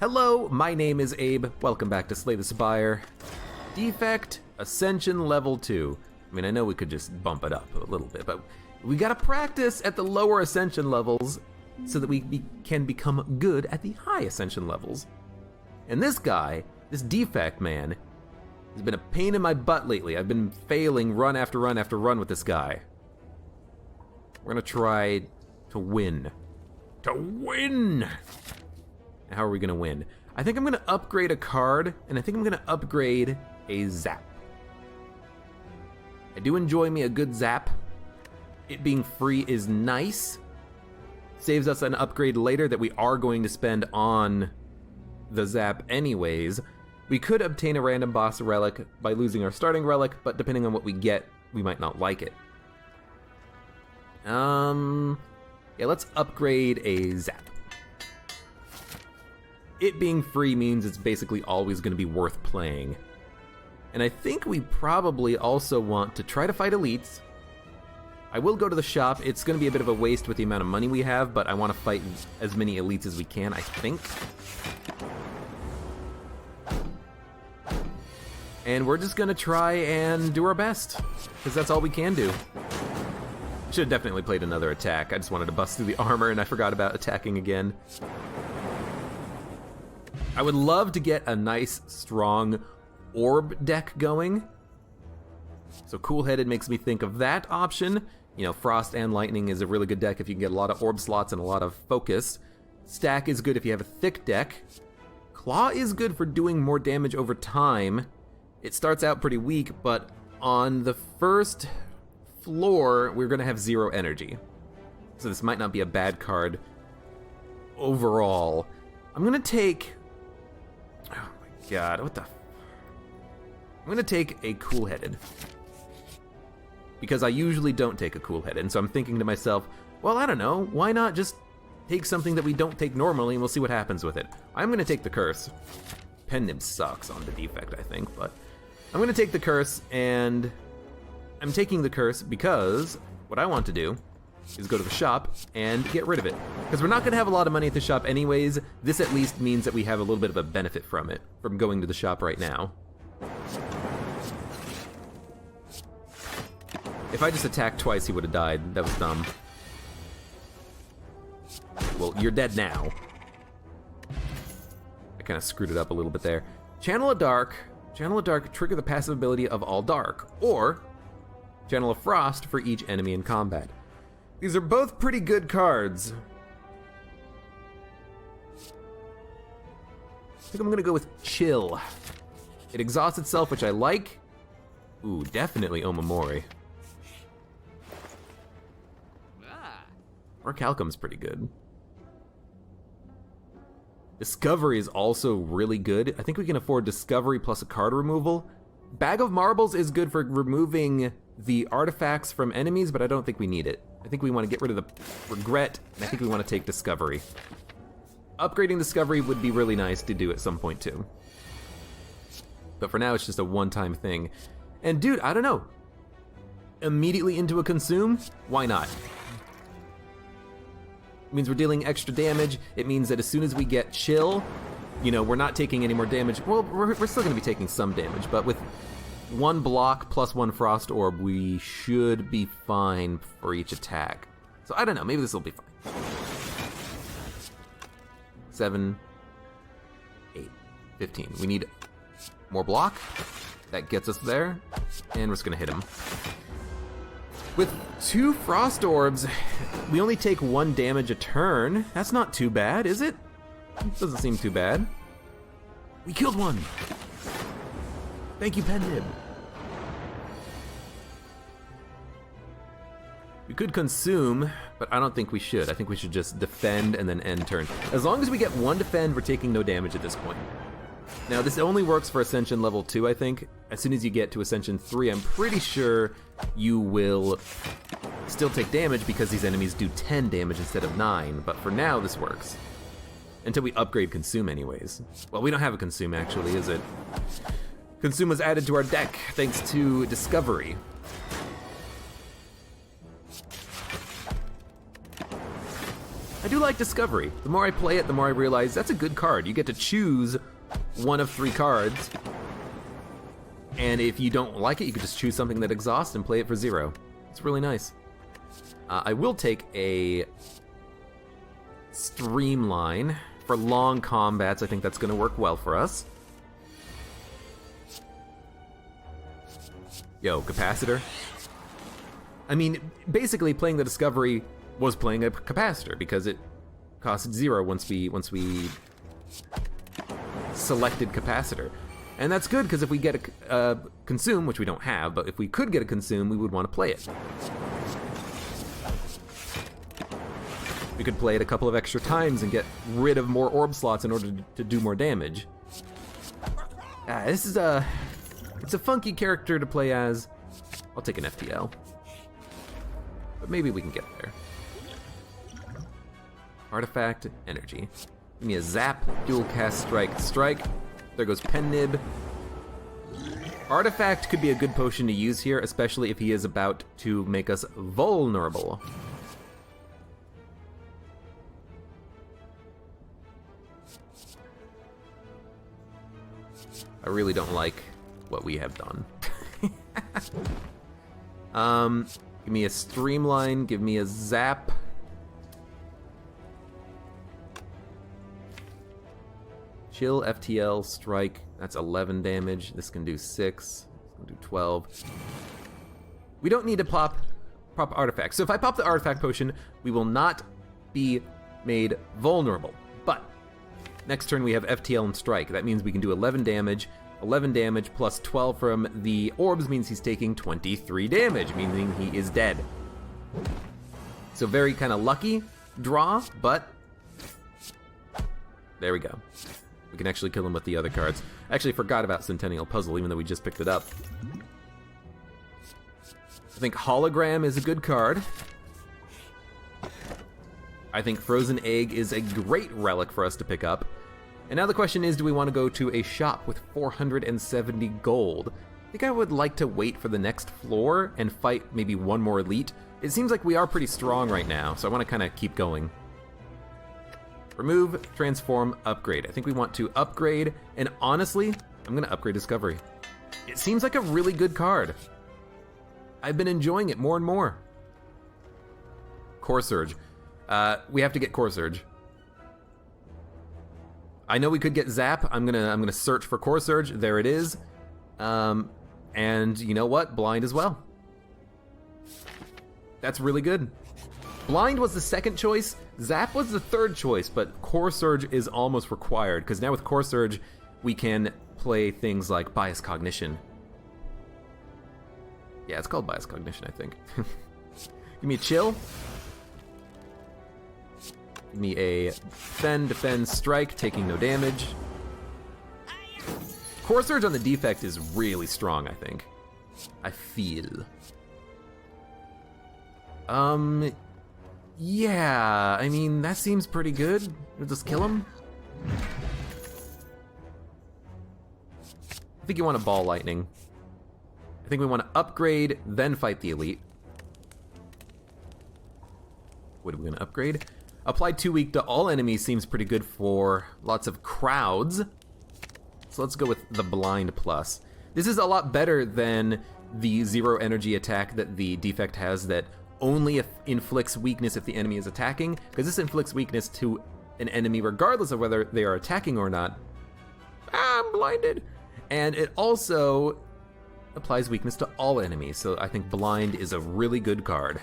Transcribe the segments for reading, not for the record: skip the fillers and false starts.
Hello, my name is Abe. Welcome back to Slay the Spire. Defect, Ascension Level 2. I mean, I know we could just bump it up a little bit, but we gotta practice at the lower Ascension levels so that we can become good at the high Ascension levels. And this guy, this Defect man, has been a pain in my butt lately. I've been failing run after run after run with this guy. We're gonna try to win. To win! How are we gonna win? I think I'm gonna upgrade a card, and I think I'm gonna upgrade a zap. I do enjoy me a good zap. It being free is nice. Saves us an upgrade later that we are going to spend on the zap anyways. We could obtain a random boss relic by losing our starting relic, but depending on what we get, we might not like it. Yeah, let's upgrade a zap. It being free means it's basically always gonna be worth playing. And I think we probably also want to try to fight elites. I will go to the shop. It's gonna be a bit of a waste with the amount of money we have, but I wanna fight as many elites as we can, I think. And we're just gonna try and do our best, because that's all we can do. Should have definitely played another attack. I just wanted to bust through the armor and I forgot about attacking again. I would love to get a nice, strong orb deck going. So Cool-Headed makes me think of that option. You know, Frost and Lightning is a really good deck if you can get a lot of orb slots and a lot of focus. Stack is good if you have a thick deck. Claw is good for doing more damage over time. It starts out pretty weak, but on the first floor, we're gonna have 0 energy. So this might not be a bad card overall. I'm gonna take, oh my god, what the? I'm gonna take a Cool-Headed. Because I usually don't take a Cool-Headed, and so I'm thinking to myself, well, I don't know, why not just take something that we don't take normally and we'll see what happens with it. I'm gonna take the Curse. Pen Nib sucks on the Defect, I think, but I'm gonna take the Curse, and I'm taking the Curse because what I want to do is go to the shop and get rid of it. Because we're not gonna have a lot of money at the shop anyways. This at least means that we have a little bit of a benefit from it, from going to the shop right now. If I just attacked twice, he would have died. That was dumb. Well, you're dead now. I kind of screwed it up a little bit there. Channel of Dark. Channel of Dark, trigger the passive ability of all Dark. Or Channel of Frost for each enemy in combat. These are both pretty good cards. I think I'm gonna go with Chill. It exhausts itself, which I like. Ooh, definitely Omamori. Orichalcum's pretty good. Discovery is also really good. I think we can afford Discovery plus a card removal. Bag of Marbles is good for removing the artifacts from enemies, but I don't think we need it. I think we want to get rid of the Regret, and I think we want to take Discovery. Upgrading Discovery would be really nice to do at some point too. But for now, it's just a one-time thing. And dude, I don't know. Immediately into a Consume? Why not? It means we're dealing extra damage. It means that as soon as we get Chill, you know, we're not taking any more damage. Well, we're still gonna be taking some damage, but with 1 block plus 1 Frost Orb, we should be fine for each attack. So I don't know, maybe this will be fine. 7, 8, 15. We need more block. That gets us there, and we're just gonna hit him. With 2 Frost Orbs, we only take 1 damage a turn. That's not too bad, is it? It doesn't seem too bad. We killed one. Thank you, Pen Nib. We could Consume, but I don't think we should. I think we should just defend and then end turn. As long as we get 1 defend, we're taking no damage at this point. Now, this only works for Ascension level 2, I think. As soon as you get to Ascension 3, I'm pretty sure you will still take damage because these enemies do 10 damage instead of 9, but for now, this works. Until we upgrade Consume anyways. Well, we don't have a Consume actually, is it? Consume was added to our deck thanks to Discovery. I do like Discovery. The more I play it, the more I realize that's a good card. You get to choose one of 3 cards, and if you don't like it, you can just choose something that exhausts and play it for 0. It's really nice. I will take a Streamline. For long combats, I think that's gonna work well for us. Yo, Capacitor. I mean, basically playing the Discovery was playing a Capacitor because it cost 0 once we selected Capacitor. And that's good, because if we get a Consume, which we don't have, but if we could get a Consume, we would want to play it. We could play it a couple of extra times and get rid of more orb slots in order to do more damage. This is it's a funky character to play as. I'll take an FTL. But maybe we can get there. Artifact, energy. Give me a zap, dual cast strike, strike. There goes Pen Nib. Artifact could be a good potion to use here, especially if he is about to make us vulnerable. I really don't like what we have done. Give me a Streamline, give me a Zap. Chill, FTL, Strike, that's 11 damage. This can do 6, this can do 12. We don't need to pop Artifact. So if I pop the Artifact Potion, we will not be made vulnerable. But next turn we have FTL and Strike. That means we can do 11 damage. 11 damage plus 12 from the orbs means he's taking 23 damage, meaning he is dead. So very kind of lucky draw, but there we go. We can actually kill him with the other cards. I actually forgot about Centennial Puzzle, even though we just picked it up. I think Hologram is a good card. I think Frozen Egg is a great relic for us to pick up. And now the question is, do we want to go to a shop with 470 gold? I think I would like to wait for the next floor and fight maybe one more elite. It seems like we are pretty strong right now, so I want to kind of keep going. Remove, transform, upgrade. I think we want to upgrade, and honestly, I'm going to upgrade Discovery. It seems like a really good card. I've been enjoying it more and more. Core Surge. We have to get Core Surge. I know we could get Zap. I'm gonna search for Core Surge. There it is. And you know what? Blind as well. That's really good. Blind was the second choice. Zap was the third choice, but Core Surge is almost required, because now with Core Surge, we can play things like Bias Cognition. Yeah, it's called Bias Cognition, I think. Give me a Chill. Give me a defend, strike, taking no damage. Core Surge on the Defect is really strong, I think. I feel. Yeah, I mean, that seems pretty good. We'll just kill him. I think you want to Ball Lightning. I think we want to upgrade, then fight the elite. What are we going to upgrade? Applied 2 weak to all enemies seems pretty good for lots of crowds. So let's go with the Blind Plus. This is a lot better than the 0 energy attack that the Defect has that only inflicts weakness if the enemy is attacking, because this inflicts weakness to an enemy regardless of whether they are attacking or not. I'm blinded! And it also applies weakness to all enemies, so I think Blind is a really good card.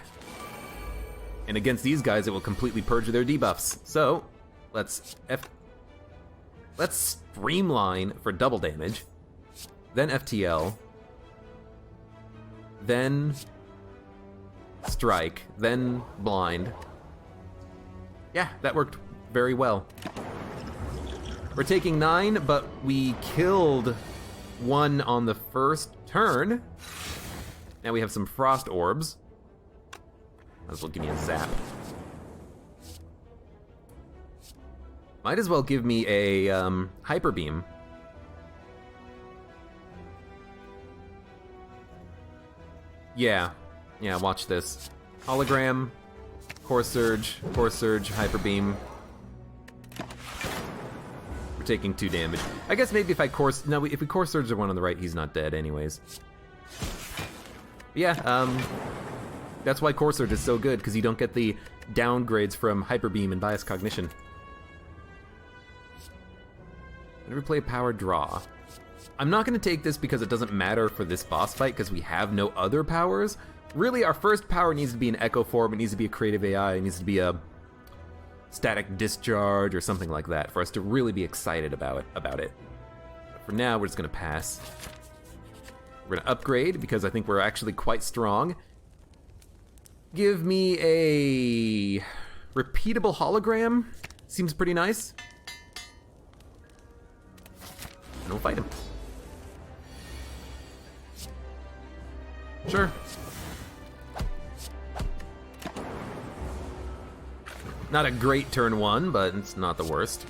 And against these guys, it will completely purge their debuffs. So, let's Streamline for double damage, then FTL, then Strike, then Blind. Yeah, that worked very well. We're taking 9, but we killed 1 on the first turn. Now we have some Frost Orbs. Might as well give me a Zap. Might as well give me a Hyper Beam. Yeah, watch this. Hologram, Core Surge, Hyper Beam. We're taking 2 damage. I guess maybe if I if we Core Surge the one on the right, he's not dead anyways. Yeah, that's why Core Surge is so good, because you don't get the downgrades from Hyper Beam and Bias Cognition. Whenever we play a power draw. I'm not going to take this because it doesn't matter for this boss fight, because we have no other powers. Really, our first power needs to be an Echo Form, it needs to be a Creative AI, it needs to be a Static Discharge or something like that for us to really be excited about it. But for now, we're just going to pass. We're going to upgrade because I think we're actually quite strong. Give me a repeatable hologram. Seems pretty nice. And we'll fight him. Sure. Not a great turn 1, but it's not the worst.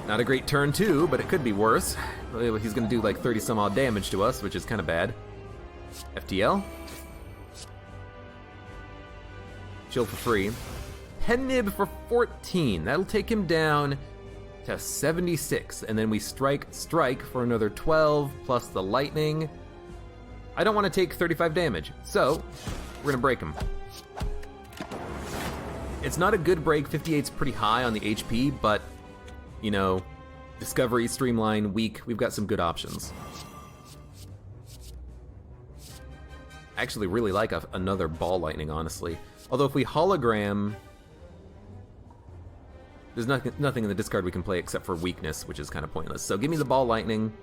Not a great turn 2, but it could be worse. He's gonna do like 30 some odd damage to us, which is kind of bad. FTL. Chill for free. Pen Nib for 14. That'll take him down to 76, and then we strike for another 12, plus the lightning. I don't want to take 35 damage, so we're gonna break him. It's not a good break, 58's pretty high on the HP, but, you know, Discovery, Streamline, Weak, we've got some good options. I actually really like another Ball Lightning, honestly. Although if we hologram, there's nothing in the discard we can play except for weakness, which is kind of pointless. So give me the Ball Lightning.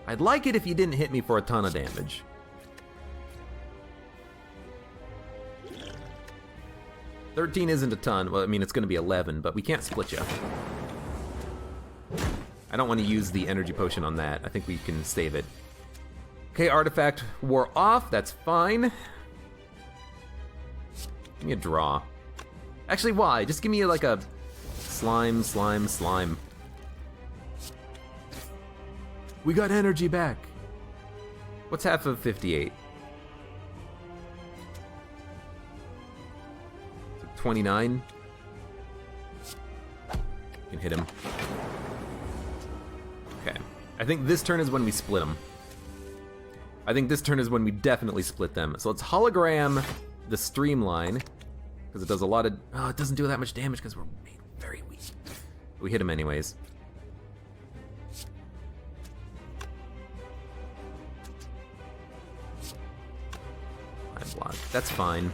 I'd like it if you didn't hit me for a ton of damage. $13 isn't a ton. Well, I mean, it's going to be 11, but we can't split you. I don't want to use the energy potion on that. I think we can save it. Okay, artifact wore off. That's fine. Give me a draw. Actually, why? Just give me like a slime. We got energy back. What's half of 58? 29. Can hit him. Okay. I think this turn is when we split them. I think this turn is when we definitely split them. So let's hologram the Streamline, because it does a lot of... Oh, it doesn't do that much damage because we're made very weak. We hit him anyways. I block. That's fine.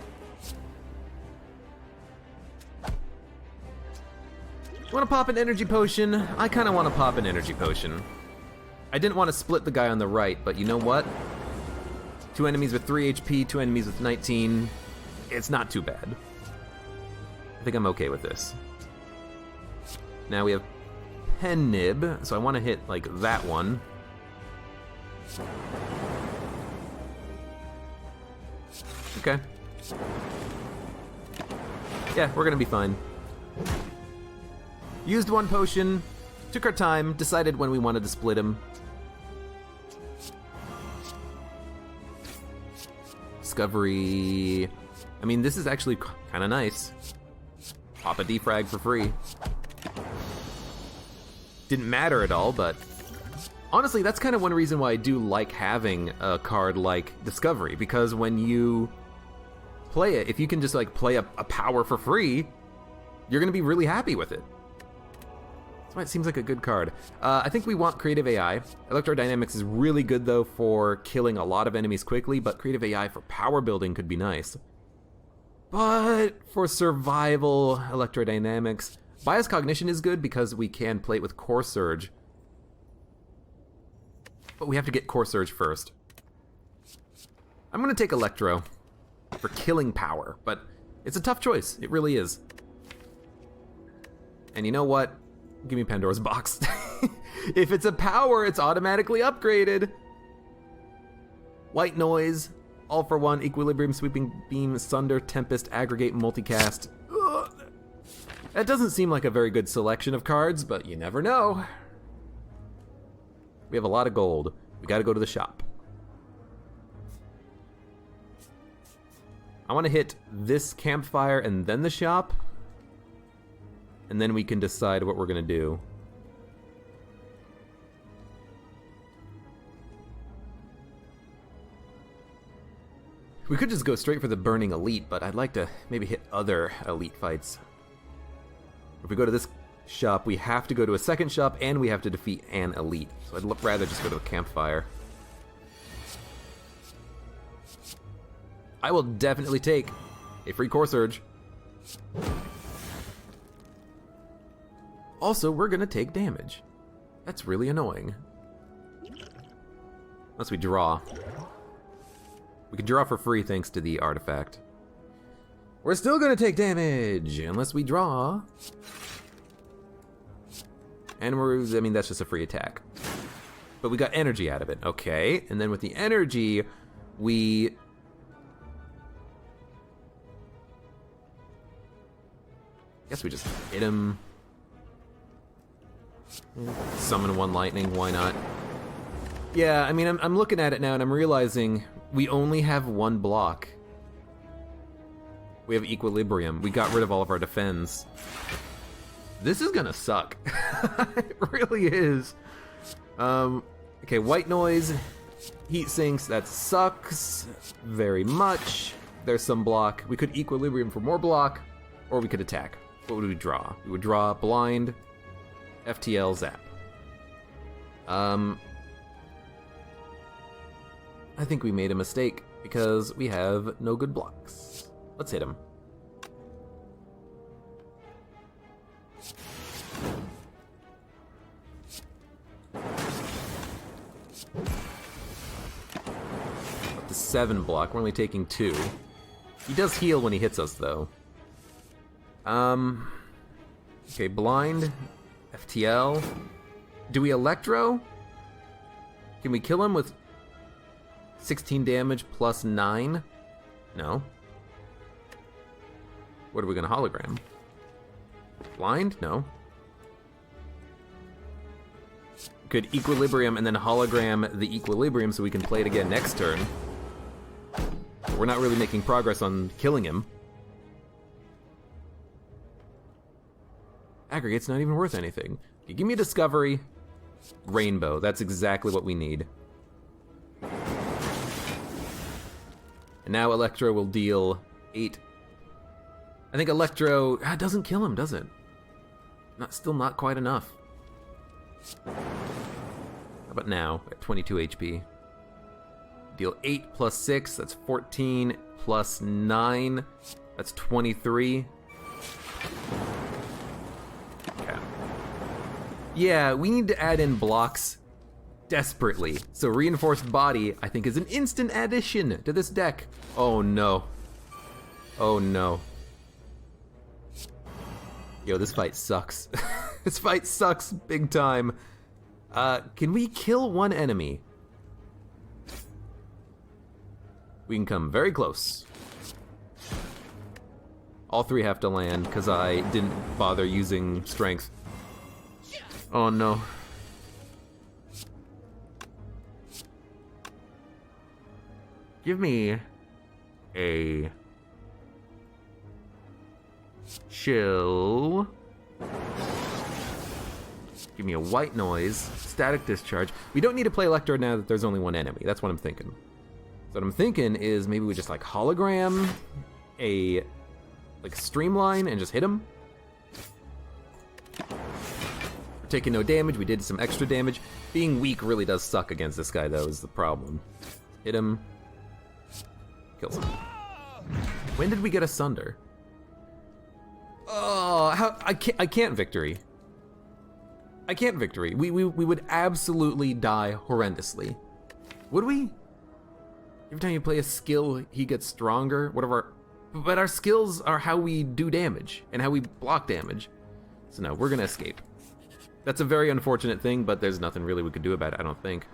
You want to pop an energy potion? I kind of want to pop an energy potion. I didn't want to split the guy on the right, but you know what? 2 enemies with 3 HP, 2 enemies with 19. It's not too bad. I think I'm okay with this. Now we have Pen Nib, so I want to hit like that one. Okay. Yeah, we're gonna be fine. Used 1 potion, took our time, decided when we wanted to split him. Discovery. I mean, this is actually kind of nice. Pop a defrag for free. Didn't matter at all, but honestly, that's kind of one reason why I do like having a card like Discovery, because when you play it, if you can just like play a power for free, you're gonna be really happy with it. That's why it seems like a good card. I think we want Creative AI. Electrodynamics is really good though for killing a lot of enemies quickly, but Creative AI for power building could be nice. But for survival, Electrodynamics, Bias Cognition is good because we can play it with Core Surge. But we have to get Core Surge first. I'm gonna take Electro for killing power, but it's a tough choice. It really is. And you know what? Give me Pandora's Box. If it's a power, it's automatically upgraded. White Noise, All for One, Equilibrium, Sweeping Beam, Sunder, Tempest, Aggregate, Multicast. Ugh. That doesn't seem like a very good selection of cards, but you never know. We have a lot of gold. We gotta go to the shop. I want to hit this campfire and then the shop. And then we can decide what we're gonna do. We could just go straight for the burning elite, but I'd like to maybe hit other elite fights. If we go to this shop, we have to go to a second shop, and we have to defeat an elite. So I'd rather just go to a campfire. I will definitely take a free core surge. Also, we're gonna take damage. That's really annoying. Unless we draw. We can draw for free thanks to the artifact. We're still gonna take damage unless we draw. And I mean, that's just a free attack. But we got energy out of it, okay. And then with the energy, we... guess we just hit him. Summon one lightning, why not? Yeah, I mean, I'm looking at it now and I'm realizing we only have one block. We have equilibrium. We got rid of all of our defense. This is gonna suck. It really is. Okay, white noise, heat sinks, that sucks very much. There's some block. We could equilibrium for more block, or we could attack. What would we draw? We would draw blind, FTL, zap. I think we made a mistake because we have no good blocks. Let's hit him. Up to 7 block, we're only taking 2. He does heal when he hits us though. Okay, blind, FTL. Do we electro? Can we kill him with 16 damage plus 9? No. What are we gonna hologram? Blind? No. Could equilibrium and then hologram the equilibrium so we can play it again next turn. We're not really making progress on killing him. Aggregate's not even worth anything. You give me a discovery. Rainbow, that's exactly what we need. And now Electro will deal 8. I think Electro doesn't kill him, does it? Still not quite enough. How about now, at 22 HP? Deal 8 plus 6, that's 14, plus 9, that's 23. Okay. Yeah, we need to add in blocks desperately. So reinforced body, I think, is an instant addition to this deck. Oh no. Oh no. Yo, this fight sucks. This fight sucks big time. Can we kill one enemy? We can come very close. All 3 have to land because I didn't bother using strength. Oh no. Give me a chill. Give me a white noise, static discharge. We don't need to play Electro now that there's only one enemy. That's what I'm thinking. So what I'm thinking is maybe we just like hologram a streamline and just hit him. We're taking no damage. We did some extra damage. Being weak really does suck against this guy though, is the problem. Hit him. Kills him. When did we get Asunder? Oh, I can't victory. I can't victory. We would absolutely die horrendously. Would we? Every time you play a skill, he gets stronger. But our skills are how we do damage and how we block damage. So no, we're gonna escape. That's a very unfortunate thing, but there's nothing really we could do about it, I don't think.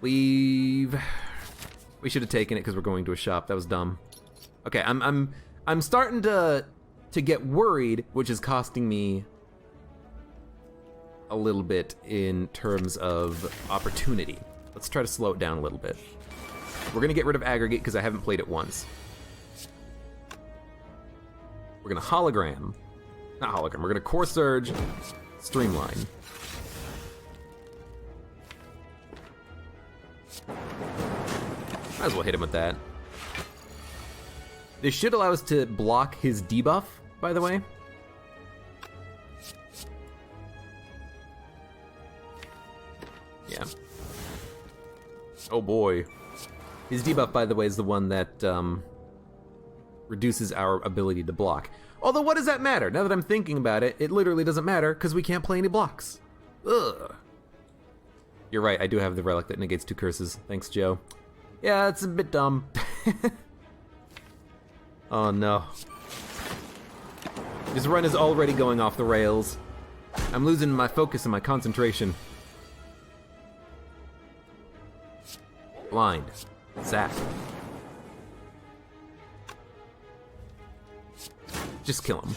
Leave. We should have taken it because we're going to a shop. That was dumb. Okay, I'm starting to get worried, which is costing me a little bit in terms of opportunity. Let's try to slow it down a little bit. We're gonna get rid of aggregate because I haven't played it once. We're gonna hologram. Not hologram, we're gonna core surge, streamline. Might as well hit him with that. This should allow us to block his debuff, by the way. Yeah. Oh boy. His debuff, by the way, is the one that reduces our ability to block. Although, what does that matter? Now that I'm thinking about it, it literally doesn't matter because we can't play any blocks. Ugh. You're right, I do have the relic that negates 2 curses. Thanks, Joe. Yeah, it's a bit dumb. Oh no. This run is already going off the rails. I'm losing my focus and my concentration. Blind. Zap. Just kill him.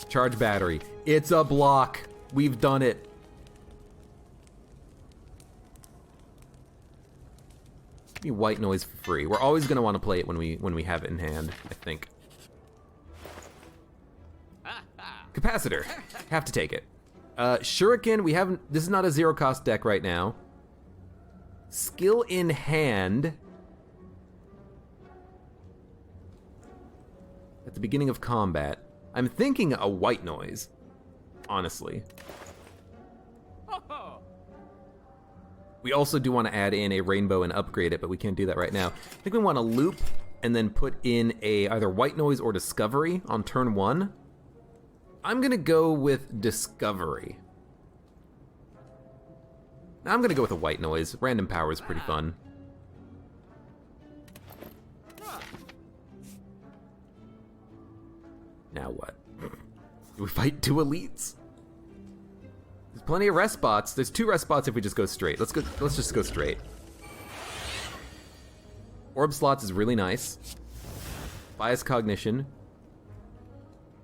Charge battery. It's a block. We've done it. Give me white noise for free. We're always gonna want to play it when we have it in hand, I think. Capacitor. Have to take it. Shuriken, we haven't. This is not a 0-cost deck right now. Skill in hand. At the beginning of combat. I'm thinking a white noise, honestly. We also do want to add in a rainbow and upgrade it, but we can't do that right now. I think we want to loop and then put in a either white noise or discovery on turn 1. I'm gonna go with discovery. I'm gonna go with a white noise. Random power is pretty fun. Now what? Do we fight 2 elites? There's plenty of rest spots. There's 2 rest spots if we just go straight. Let's just go straight. Orb slots is really nice. Bias cognition.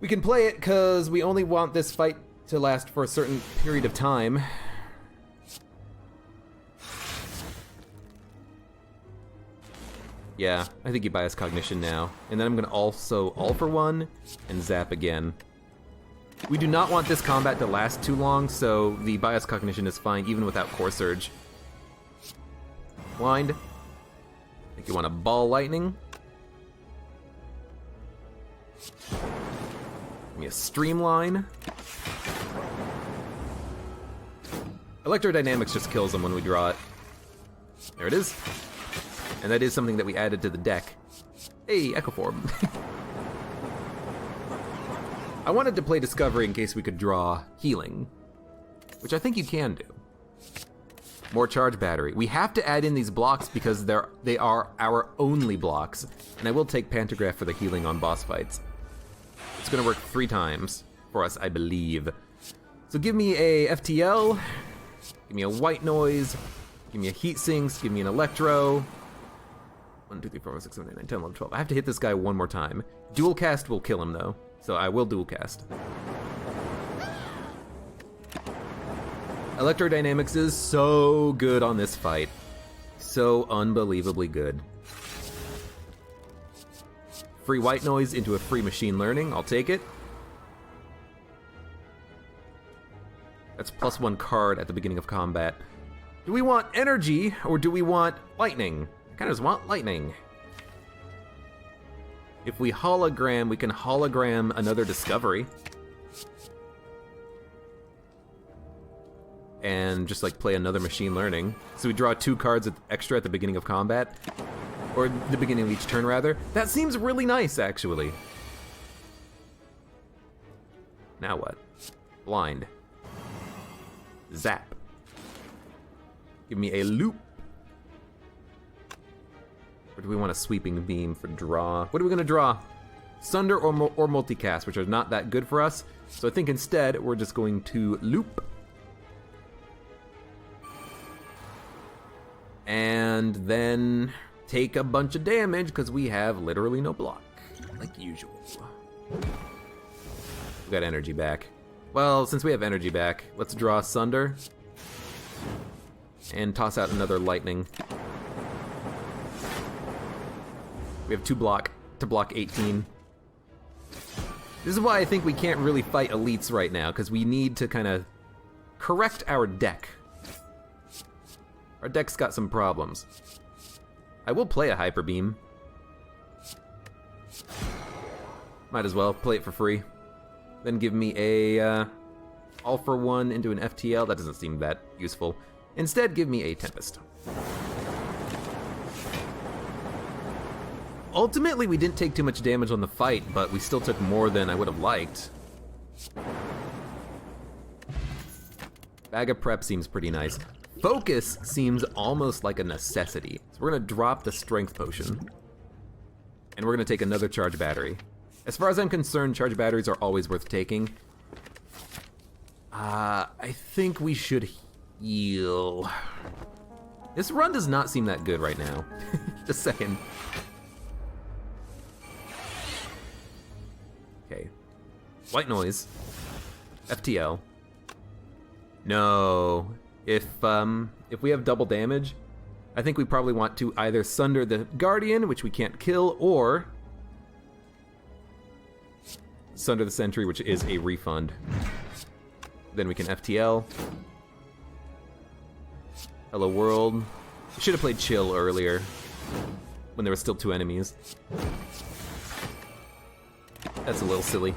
We can play it because we only want this fight to last for a certain period of time. Yeah, I think you bias cognition now. And then I'm gonna also all for 1 and zap again. We do not want this combat to last too long, so the bias cognition is fine even without core surge. Blind. I think you want a ball lightning. Give me a streamline. Electrodynamics just kills them when we draw it. There it is. And that is something that we added to the deck. Hey, Echoform. I wanted to play Discovery in case we could draw Healing, which I think you can do. More charge battery. We have to add in these blocks because they are our only blocks, and I will take Pantograph for the healing on boss fights. It's gonna work 3 times for us, I believe. So give me a FTL, give me a white noise, give me a heat sinks, give me an electro. 1, 2, 3, 4, 5, 6, 7, 8, 9, 10, 11, 12. I have to hit this guy one more time. Dual cast will kill him though, so I will dual cast. Electrodynamics is so good on this fight. So unbelievably good. Free white noise into a free machine learning, I'll take it. That's +1 card at the beginning of combat. Do we want energy or do we want lightning? I kind of just want lightning. If we hologram, we can hologram another discovery. And just like play another machine learning. So we draw 2 cards extra at the beginning of combat. Or the beginning of each turn, rather. That seems really nice, actually. Now what? Blind. Zap. Give me a loop. Or do we want a sweeping beam for draw? What are we gonna draw? Sunder or multicast, which are not that good for us. So I think instead, we're just going to loop. And then take a bunch of damage because we have literally no block, like usual. We got energy back. Well, since we have energy back, let's draw Sunder. And toss out another lightning. We have 2 block to block 18. This is why I think we can't really fight elites right now, because we need to kind of correct our deck. Our deck's got some problems. I will play a Hyper Beam. Might as well play it for free. Then give me a all for one into an FTL. That doesn't seem that useful. Instead, give me a Tempest. Ultimately, we didn't take too much damage on the fight, but we still took more than I would have liked. Bag of Prep seems pretty nice. Focus seems almost like a necessity. So we're gonna drop the Strength Potion. And we're gonna take another Charge Battery. As far as I'm concerned, Charge Batteries are always worth taking. I think we should heal. This run does not seem that good right now. Just saying. Okay. White Noise. FTL. No. If we have double damage, I think we probably want to either Sunder the Guardian, which we can't kill, or Sunder the Sentry, which is a refund. Then we can FTL. Hello World. Should have played Chill earlier, when there were still 2 enemies. That's a little silly.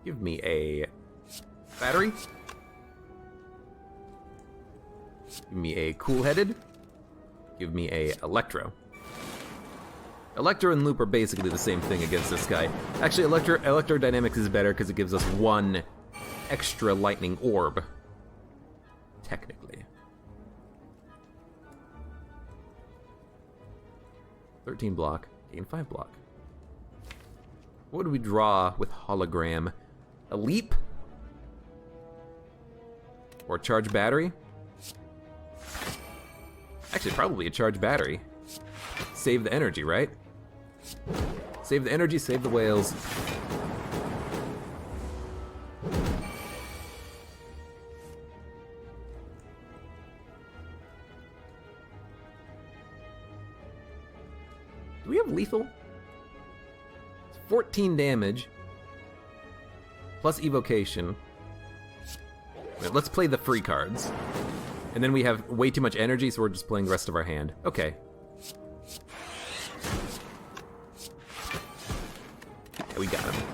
Give me a battery. Give me a cool-headed. Give me a Electro. Electro and Loop are basically the same thing against this guy. Actually, Electrodynamics is better because it gives us 1 extra lightning orb. Technically. 13 block, gain 5 block. What do we draw with Hologram? A Leap? Or Charge Battery? Actually, probably a Charge Battery. Save the energy, right? Save the energy, save the whales. Do we have lethal? 14 damage. Plus evocation. Wait, let's play the free cards. And then we have way too much energy, so we're just playing the rest of our hand. Okay. Yeah, we got him.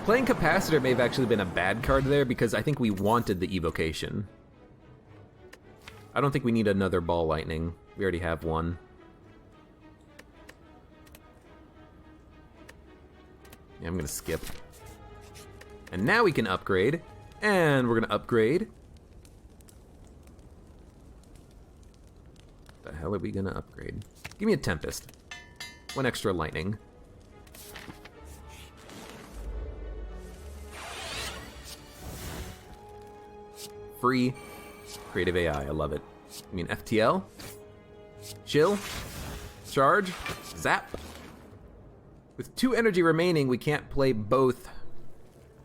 Playing Capacitor may have actually been a bad card there because I think we wanted the evocation. I don't think we need another Ball Lightning. We already have one. Yeah, I'm gonna skip. And now we can upgrade. And we're gonna upgrade. What the hell are we gonna upgrade? Give me a Tempest. 1 extra lightning. Free. Creative AI, I love it. I mean, FTL. Chill. Charge. Zap. With 2 energy remaining, we can't play both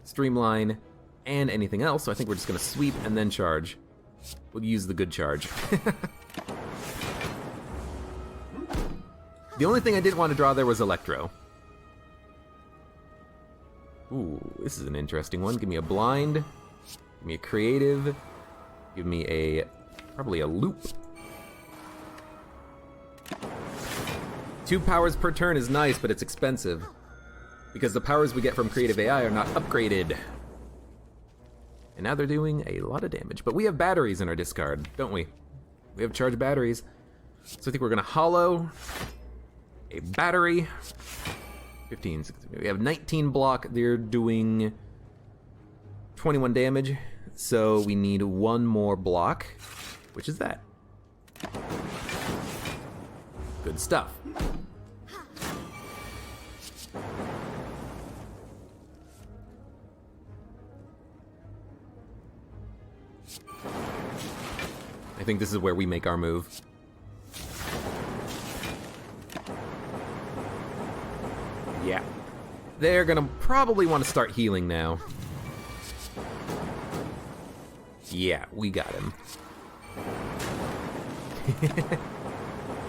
Streamline and anything else, so I think we're just gonna sweep and then charge. We'll use the good charge. The only thing I didn't want to draw there was Electro. Ooh, this is an interesting one. Give me a Blind. Give me a Creative. Give me a... probably a Loop. 2 powers per turn is nice, but it's expensive. Because the powers we get from Creative AI are not upgraded. And now they're doing a lot of damage. But we have batteries in our discard, don't we? We have charged batteries. So I think we're gonna hollow a battery. 15, 16, we have 19 block. They're doing 21 damage. So we need 1 more block, which is that. Good stuff. I think this is where we make our move. Yeah. They're gonna probably want to start healing now. Yeah, we got him.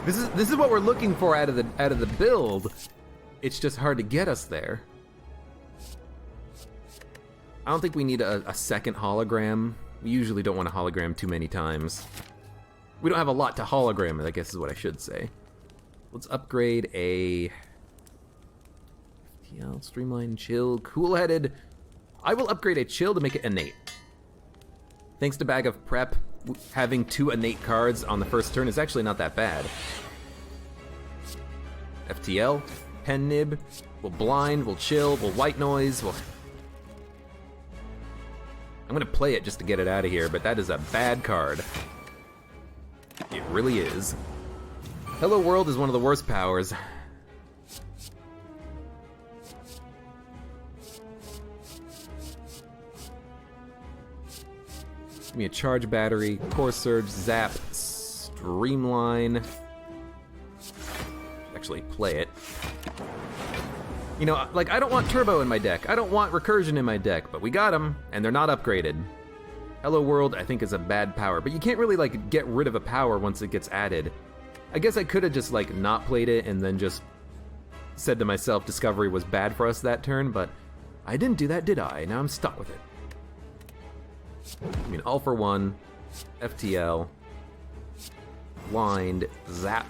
This is what we're looking for out of the build. It's just hard to get us there. I don't think we need a second hologram. We usually don't want to hologram too many times. We don't have a lot to hologram, I guess is what I should say. Let's upgrade a FTL, Streamline, Chill, Cool-Headed. I will upgrade a Chill to make it innate. Thanks to Bag of Prep, having 2 innate cards on the first turn is actually not that bad. FTL, Pen Nib, we'll Blind, we'll Chill, we'll White Noise, we'll... I'm gonna play it just to get it out of here, but that is a bad card. It really is. Hello World is one of the worst powers. Give me a Charge Battery, Core Surge, Zap, Streamline. Actually play it. You know, like, I don't want Turbo in my deck. I don't want Recursion in my deck, but we got them, and they're not upgraded. Hello World, I think, is a bad power, but you can't really, like, get rid of a power once it gets added. I guess I could have just, like, not played it and then just said to myself Discovery was bad for us that turn, but I didn't do that, did I? Now I'm stuck with it. I mean, all for one, FTL, Blind, Zap.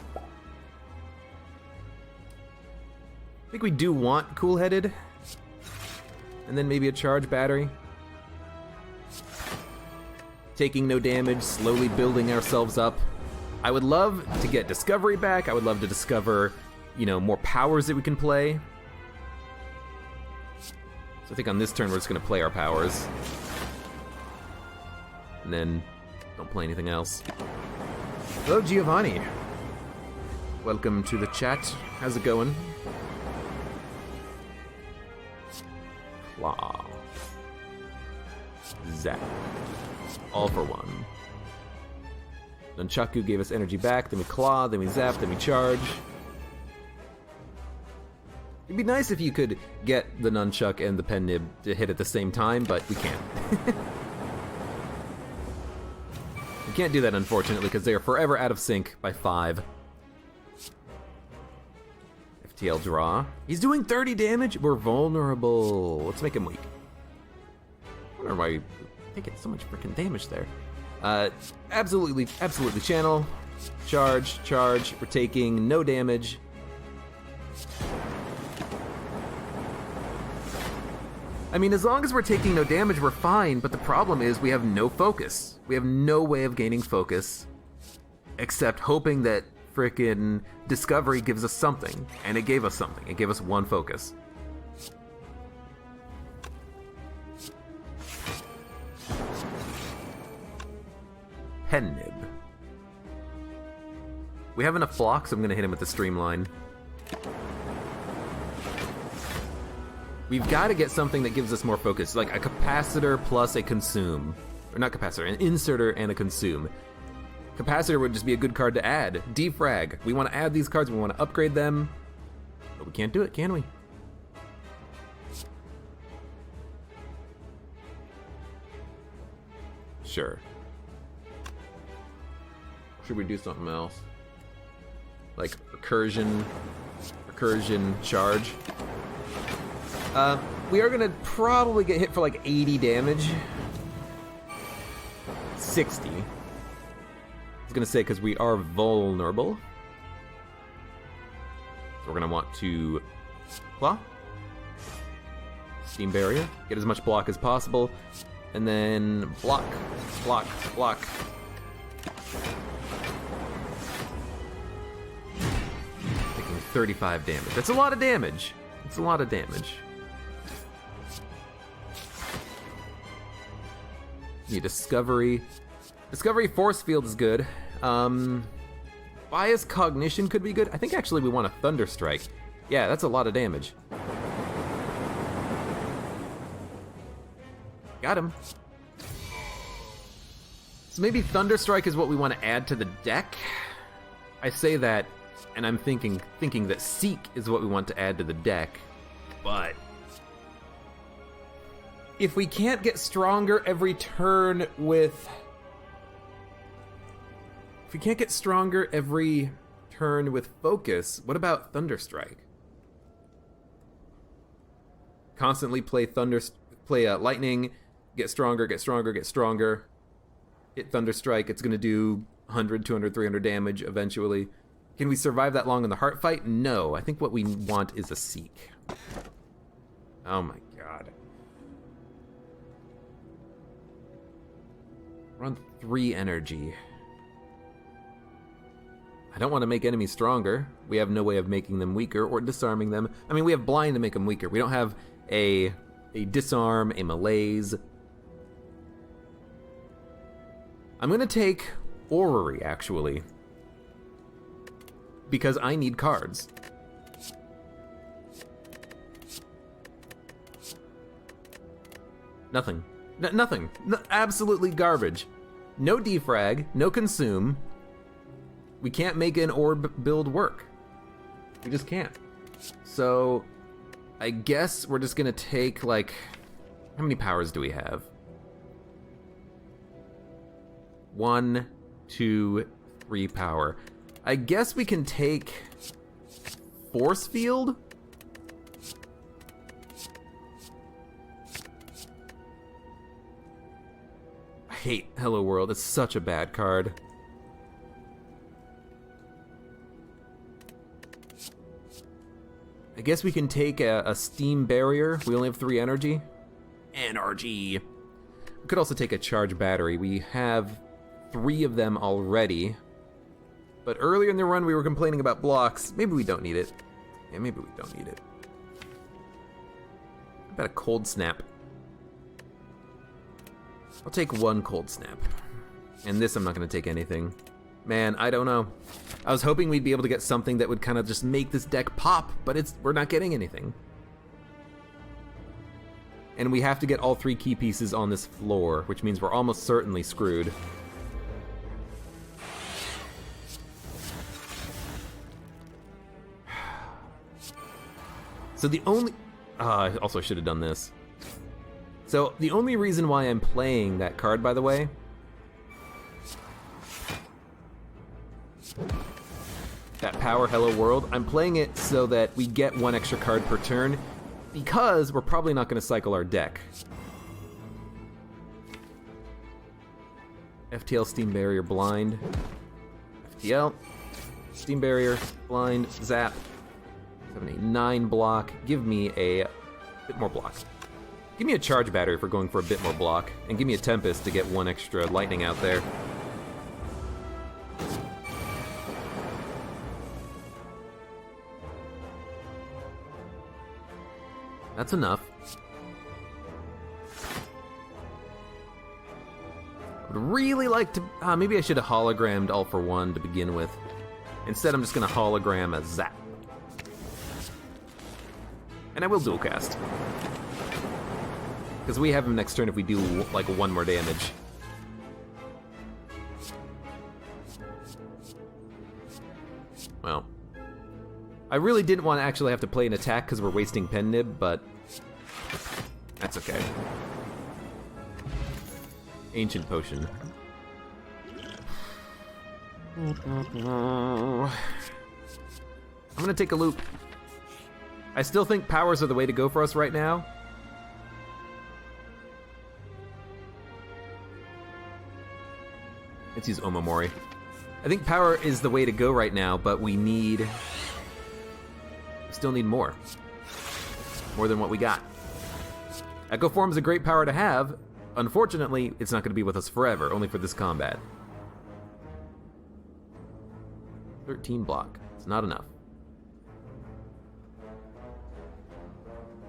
I think we do want Cool-Headed, and then maybe a Charge Battery. Taking no damage, slowly building ourselves up. I would love to get Discovery back. I would love to discover, you know, more powers that we can play. So I think on this turn we're just gonna play our powers. And then don't play anything else. Hello, Giovanni. Welcome to the chat. How's it going? Claw. Zap. All for one. Nunchaku gave us energy back, then we claw, then we zap, then we charge. It'd be nice if you could get the nunchuck and the pen nib to hit at the same time, but we can't. We can't do that, unfortunately, because they are forever out of sync by 5. FTL draw. He's doing 30 damage? We're vulnerable. Let's make him weak. I wonder why you taking so much freaking damage there. Absolutely channel. Charge. We're taking no damage. I mean, as long as we're taking no damage, we're fine, but the problem is we have no focus. We have no way of gaining focus, except hoping that frickin' Discovery gives us something, and it gave us something. It gave us 1 focus. Pen Nib. We have enough blocks, I'm gonna hit him with the Streamline. We've got to get something that gives us more focus, like a capacitor plus a consume. Or not capacitor, an inserter and a consume. Capacitor would just be a good card to add. Defrag. We want to add these cards, we want to upgrade them. But we can't do it, can we? Sure. Should we do something else? Like recursion, charge. We are gonna probably get hit for like 80 damage. 60. I was gonna say because we are vulnerable. So we're gonna want to claw. Steam barrier. Get as much block as possible. And then block. Taking 35 damage. That's a lot of damage. It's a lot of damage. Need Discovery. Discovery Force Field is good. Bias Cognition could be good. I think actually we want a Thunder Strike. Yeah, that's a lot of damage. Got him. So maybe Thunder Strike is what we want to add to the deck. I say that, and I'm thinking that Seek is what we want to add to the deck. but if we can't get stronger every turn with... If we can't get stronger every turn with focus, what about Thunderstrike? Constantly play lightning, get stronger, get stronger, get stronger. Hit Thunderstrike, it's gonna do 100, 200, 300 damage eventually. Can we survive that long in the heart fight? No, I think what we want is a Seek. Oh my god. We're on 3 energy. I don't want to make enemies stronger. We have no way of making them weaker or disarming them. I mean, we have blind to make them weaker. We don't have a disarm, a malaise. I'm gonna take Orrery, actually. Because I need cards. Nothing. Nothing. Absolutely garbage. No defrag, no consume. We can't make an orb build work. We just can't. So, I guess we're just gonna take, like... How many powers do we have? 1, 2, 3 power. I guess we can take... Force Field? I hate Hello World. It's such a bad card. I guess we can take a Steam Barrier. We only have 3 energy. Energy. We could also take a Charge Battery. We have 3 of them already. But earlier in the run, we were complaining about blocks. Maybe we don't need it. Yeah, maybe we don't need it. How about a Cold Snap? I'll take 1 Cold Snap. And this, I'm not going to take anything. Man, I don't know. I was hoping we'd be able to get something that would kind of just make this deck pop, but we're not getting anything. And we have to get all 3 key pieces on this floor, which means we're almost certainly screwed. So the only... I also should have done this. So the only reason why I'm playing that card, by the way... That power Hello World, I'm playing it so that we get 1 extra card per turn, because we're probably not going to cycle our deck. FTL, Steam Barrier, Blind. FTL, Steam Barrier, Blind, Zap. 7, 8, 9 block. Give me a bit more block. Give me a Charge Battery for going for a bit more block, and give me a Tempest to get 1 extra lightning out there. That's enough. I would really like to... maybe I should have hologrammed All for One to begin with. Instead, I'm just going to hologram a Zap. And I will dual cast. Because we have him next turn if we do, like, 1 more damage. Well... I really didn't want to actually have to play an attack because we're wasting Pen Nib, but that's okay. Ancient Potion. I'm gonna take a loop. I still think powers are the way to go for us right now. Let's use Omamori. I think power is the way to go right now, but we need... Still need more. More than what we got. Echo Form is a great power to have. Unfortunately, it's not going to be with us forever, only for this combat. 13 block. It's not enough.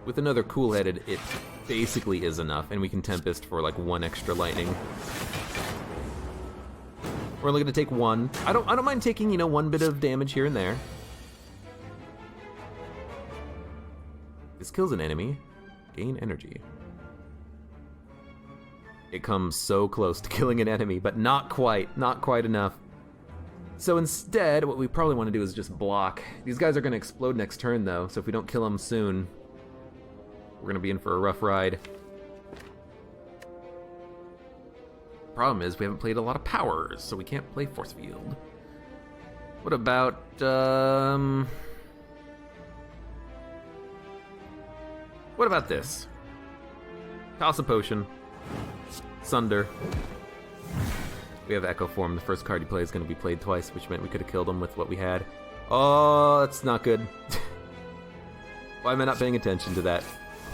With another Cool-Headed, it basically is enough, and we can Tempest for like 1 extra lightning. We're only going to take 1. I don't mind taking, 1 bit of damage here and there. This kills an enemy. Gain energy. It comes so close to killing an enemy, but not quite. Not quite enough. So instead, what we probably want to do is just block. These guys are going to explode next turn, though, so if we don't kill them soon, we're gonna be in for a rough ride. Problem is, we haven't played a lot of powers, so we can't play Force Field. What about, what about this? Toss a potion. Sunder. We have Echo Form. The first card you play is going to be played twice, which meant we could have killed him with what we had. Oh, that's not good. Why am I not paying attention to that?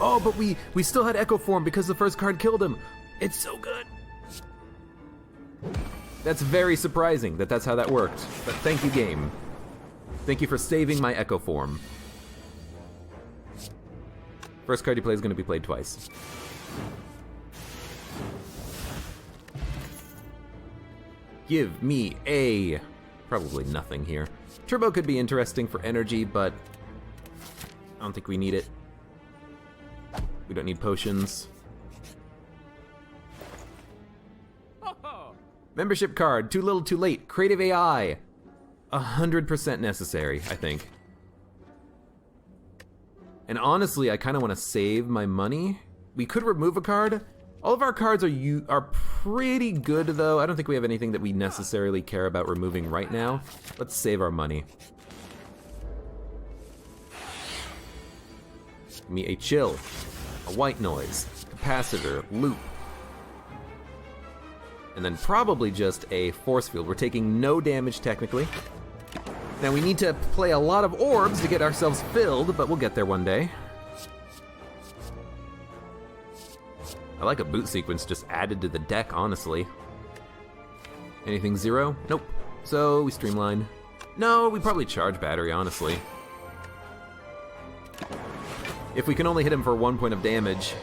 Oh, but we still had Echo Form because the first card killed him. It's so good. That's very surprising that that's how that worked. But thank you, game. Thank you for saving my Echo Form. First card you play is going to be played twice. Give me a... probably nothing here. Turbo could be interesting for energy, but I don't think we need it. We don't need potions. Membership card, too little, too late. Creative AI, 100% necessary, I think. And honestly, I kind of want to save my money. We could remove a card. All of our cards are pretty good, though. I don't think we have anything that we necessarily care about removing right now. Let's save our money. Give me a chill, a white noise, capacitor, loop, and then probably just a force field. We're taking no damage technically. Now we need to play a lot of orbs to get ourselves filled, but we'll get there one day. I like a boot sequence just added to the deck, honestly. Anything zero? Nope. So we streamline. No, we probably charge battery, honestly. If we can only hit him for 1 point of damage,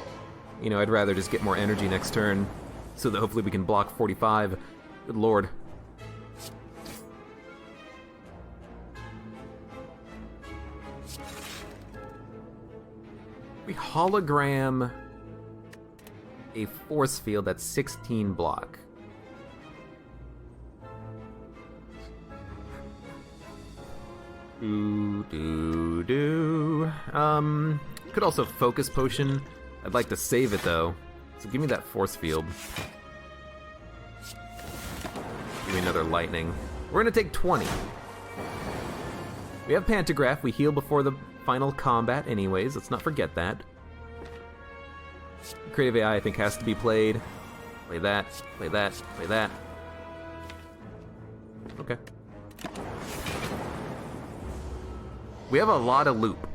you know, I'd rather just get more energy next turn so that hopefully we can block 45. Good lord. We hologram a force field that's 16 block. Could also focus potion. I'd like to save it though. So give me that force field. Give me another lightning. We're gonna take 20. We have Pantograph. We heal before the final combat anyways. Let's not forget that. Creative AI, I think, has to be played. Play that, play that, play that. Okay. We have a lot of loop.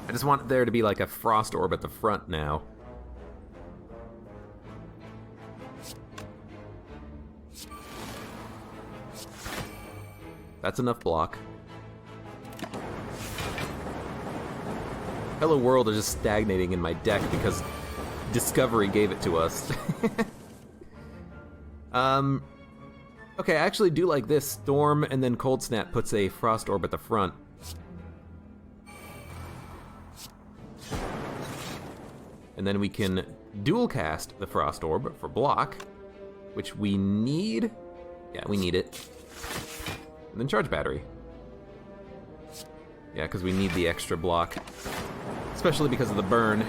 I just want there to be like a frost orb at the front now. That's enough block. Hello World is just stagnating in my deck because Discovery gave it to us. Okay, I actually do like this. Storm and then Cold Snap puts a Frost Orb at the front. And then we can dual cast the Frost Orb for block, which we need. Yeah, we need it. And then charge battery. Yeah, because we need the extra block. Especially because of the burn.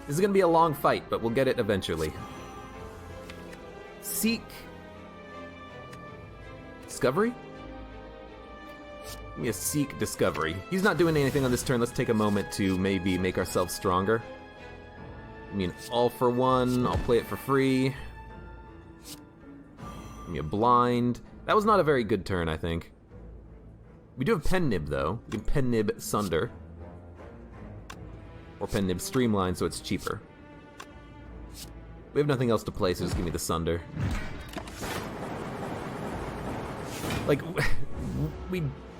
This is going to be a long fight, but we'll get it eventually. Seek. Discovery? Give me a Seek Discovery. He's not doing anything on this turn. Let's take a moment to maybe make ourselves stronger. I mean, all for one. I'll play it for free. Give me a blind. That was not a very good turn, I think. We do have Pen Nib, though. We can Pen Nib Sunder. Or Pen Nib Streamline, so it's cheaper. We have nothing else to play, so just give me the Sunder. Like,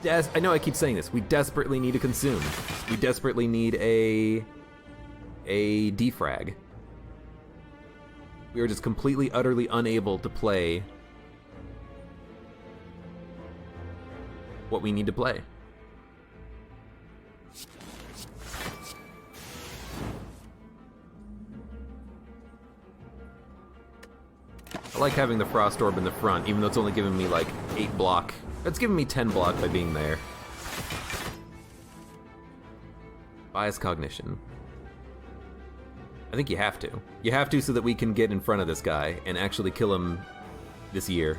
I know I keep saying this. We desperately need a Consume. We desperately need a defrag. We are just completely, utterly unable to play what we need to play. I like having the Frost Orb in the front, even though it's only giving me like 8 block That's giving me 10 block by being there. Bias cognition. I think you have to. You have to so that we can get in front of this guy and actually kill him this year.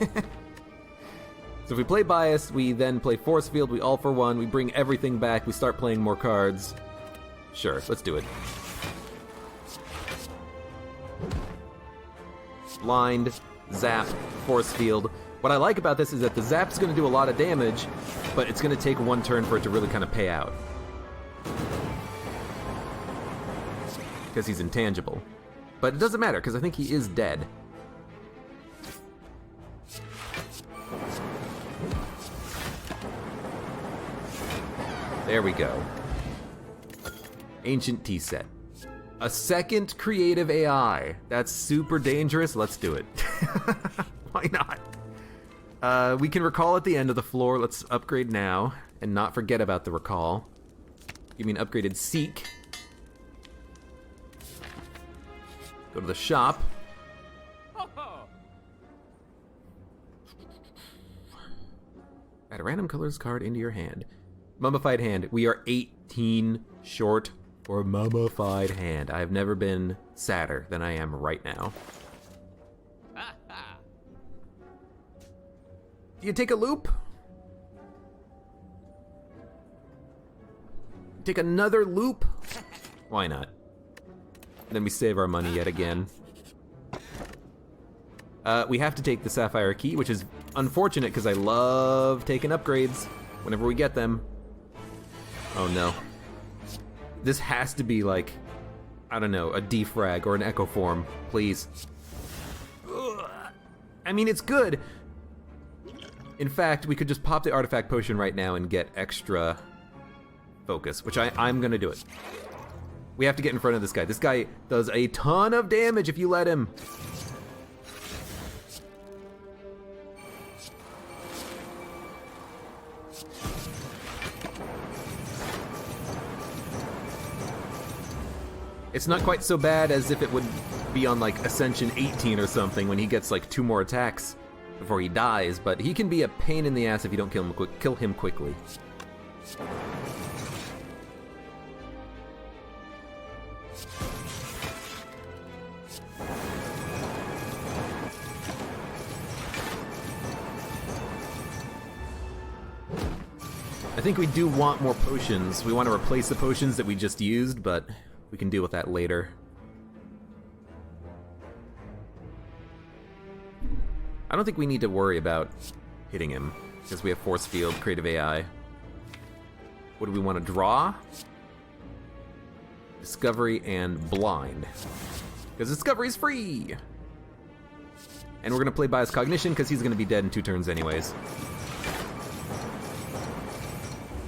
So if we play bias, we then play force field, we all for one, we bring everything back, we start playing more cards. Sure, let's do it. Blind, zap, force field. What I like about this is that the zap's gonna do a lot of damage, but it's gonna take one turn for it to really kind of pay out. Because he's intangible. But it doesn't matter, because I think he is dead. There we go. Ancient tea set. A second creative AI. That's super dangerous. Let's do it. Why not? We can recall at the end of the floor. Let's upgrade now and not forget about the recall. Give me an upgraded Seek. Go to the shop. Add a random colors card into your hand. Mummified hand. We are 18 short for mummified hand. I've never been sadder than I am right now. Do you take a loop? Take another loop? Why not? Then we save our money yet again. We have to take the Sapphire Key, which is unfortunate because I love taking upgrades whenever we get them. Oh no. This has to be like, I don't know, a defrag or an echo form, please. Ugh. I mean, it's good. In fact, we could just pop the artifact potion right now and get extra focus, which I'm gonna do it. We have to get in front of this guy. This guy does a ton of damage if you let him. It's not quite so bad as if it would be on like Ascension 18 or something when he gets like 2 more attacks before he dies, but he can be a pain in the ass if you don't kill him quickly. I think we do want more potions. We want to replace the potions that we just used, but we can deal with that later. I don't think we need to worry about hitting him, because we have Force Field, Creative AI. What do we want to draw? Discovery and Blind. Because Discovery's free! And we're going to play Bias Cognition, because he's going to be dead in 2 turns anyways.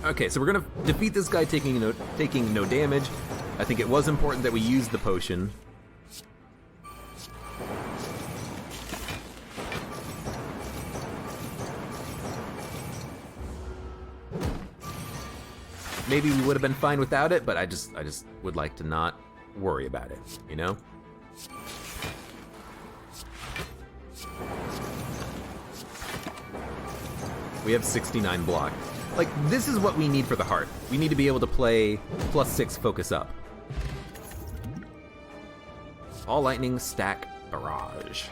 Okay, so we're going to defeat this guy taking no damage. I think it was important that we used the potion. Maybe we would have been fine without it, but I just would like to not worry about it, you know? We have 69 block. Like, this is what we need for the heart. We need to be able to play +6 focus up. Ball Lightning, Stack, Barrage.